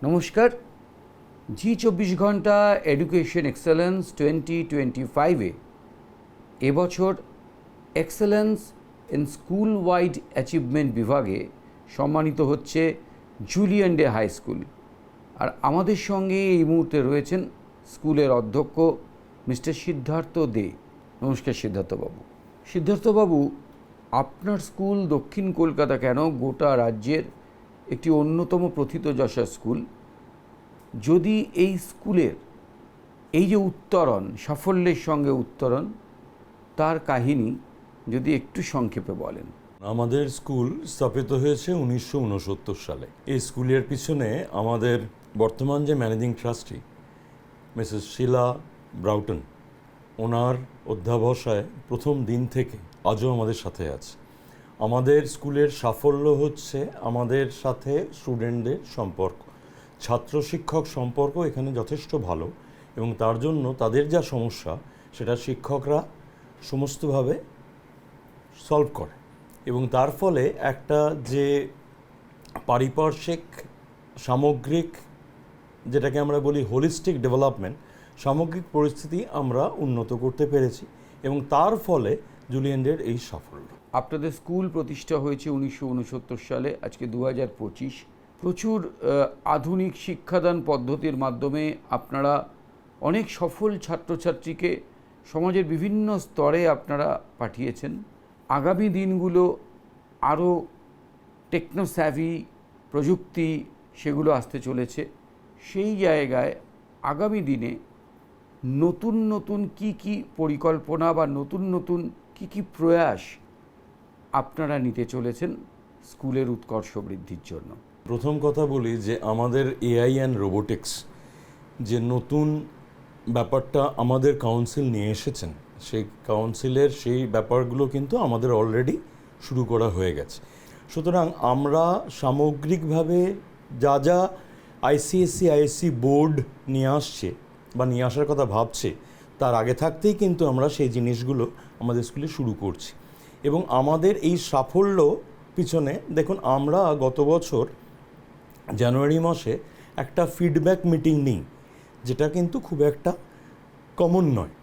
নমস্কার। জি 24 ঘন্টা education excellence 2025-এ এবছর excellence in school wide achievement বিভাগে সম্মানিত হচ্ছে জুলিয়ান ডে হাই স্কুল। আর আমাদের সঙ্গে এই মুহূর্তে রয়েছেন স্কুলের অধ্যক্ষ মিস্টার সিদ্ধার্থ দে। নমস্কার সিদ্ধার্থবাবু। সিদ্ধার্থবাবু, আপনার স্কুল দক্ষিণ কলকাতা কেন গোটা রাজ্যের একটি অন্যতম প্রথিতযশা স্কুল। যদি এই স্কুলের এই যে উত্তরণ, সাফল্যের সঙ্গে উত্তরণ, তার কাহিনী যদি একটু সংক্ষেপে বলেন। আমাদের স্কুল স্থাপিত হয়েছে 1969 সালে। এই স্কুলের পিছনে আমাদের বর্তমান যে ম্যানেজিং ট্রাস্টি মিসেস শিলা ব্রাউটন, ওনার অধ্যাবসায় প্রথম দিন থেকে আজও আমাদের সাথে আছে। আমাদের স্কুলের সাফল্য হচ্ছে আমাদের সাথে স্টুডেন্টদের সম্পর্ক, ছাত্র শিক্ষক সম্পর্ক এখানে যথেষ্ট ভালো, এবং তার জন্য তাদের যা সমস্যা সেটা শিক্ষকরা সমস্তভাবে সলভ করে, এবং তার ফলে একটা যে পারিপার্শ্বিক সামগ্রিক, যেটাকে আমরা বলি হোলিস্টিক ডেভেলপমেন্ট, সামগ্রিক পরিস্থিতি আমরা উন্নত করতে পেরেছি, এবং তার ফলে জুলিয়ানদের এই সাফল্য। আপনাদের স্কুল প্রতিষ্ঠা হয়েছে 1969 সালে, আজকে 2025। প্রচুর আধুনিক শিক্ষাদান পদ্ধতির মাধ্যমে আপনারা অনেক সফল ছাত্রছাত্রীকে সমাজের বিভিন্ন স্তরে আপনারা পাঠিয়েছেন। আগামী দিনগুলো আরও টেকনোস্যাভি প্রযুক্তি সেগুলো আসতে চলেছে। সেই জায়গায় আগামী দিনে নতুন নতুন কি পরিকল্পনা বা নতুন নতুন কি প্রয়াস আপনারা নিতে চলেছেন স্কুলের উৎকর্ষ বৃদ্ধির জন্য? প্রথম কথা বলি যে আমাদের এআই অ্যান্ড রোবোটিক্স যে নতুন ব্যাপারটা আমাদের কাউন্সিল নিয়ে এসেছেন, সেই কাউন্সিলের সেই ব্যাপারগুলো কিন্তু আমাদের অলরেডি শুরু করা হয়ে গেছে। সুতরাং আমরা সামগ্রিকভাবে যা যা আইসিএসসি বোর্ড নিয়ে আসছে বা নিয়ে আসার কথা ভাবছে, তার আগে থাকতেই কিন্তু আমরা সেই জিনিসগুলো আমাদের স্কুলে শুরু করছি। এবং আমাদের এই সাফল্য পিছনে দেখুন, আমরা গত বছর জানুয়ারি মাসে একটা ফিডব্যাক মিটিং নিই, যেটা কিন্তু খুব একটা কমন নয়,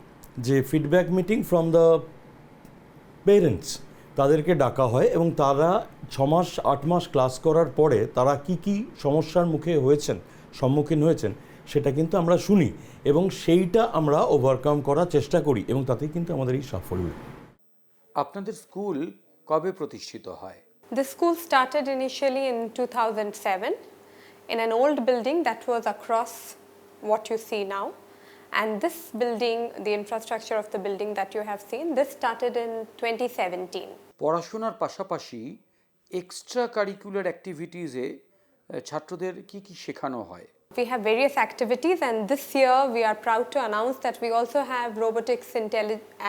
যে feedback meeting from the parents, তাদেরকে ডাকা হয় এবং তারা 6 মাস 8 মাস ক্লাস করার পরে তারা কি সমস্যার সম্মুখীন হয়েছেন সেটা কিন্তু আমরা শুনি, এবং সেইটা আমরা ওভারকাম করার চেষ্টা করি, এবং তাতেই কিন্তু আমাদের এই সাফল্য। আপনাদের স্কুল কবে প্রতিষ্ঠিত হয়? The school started initially in 2007 in an old building that was across what you see now. And this building, the infrastructure of the building that you have seen, this started in 2017. পড়াশোনার পাশাপাশি extra curricular অ্যাক্টিভিটিসে ছাত্রদের কি শেখানো হয়? We have various activities, and this year we are proud to announce that we also have robotics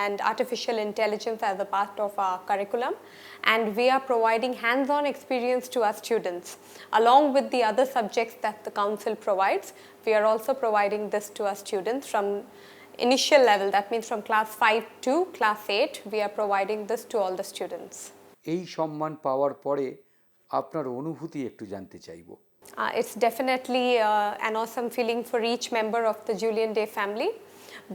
and artificial intelligence as a part of our curriculum, and we are providing hands-on experience to our students. Along with the other subjects that the council provides, we are also providing this to our students from initial level, that means from class 5 to class 8, we are providing this to all the students. এই সম্মান পাওয়ার পরে আপনার অনুভূতি একটু জানতে চাইবো। It's definitely an awesome feeling for each member of the Julian Day family,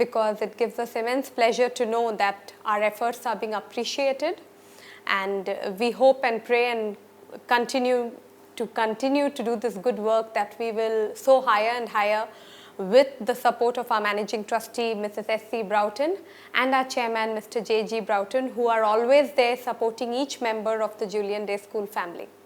because it gives us immense pleasure to know that our efforts are being appreciated, and we hope and pray and continue to do this good work, that we will soar higher and higher with the support of our managing trustee Mrs. S.C. Broughton and our chairman Mr. J.G. Broughton, who are always there supporting each member of the Julian Day School family.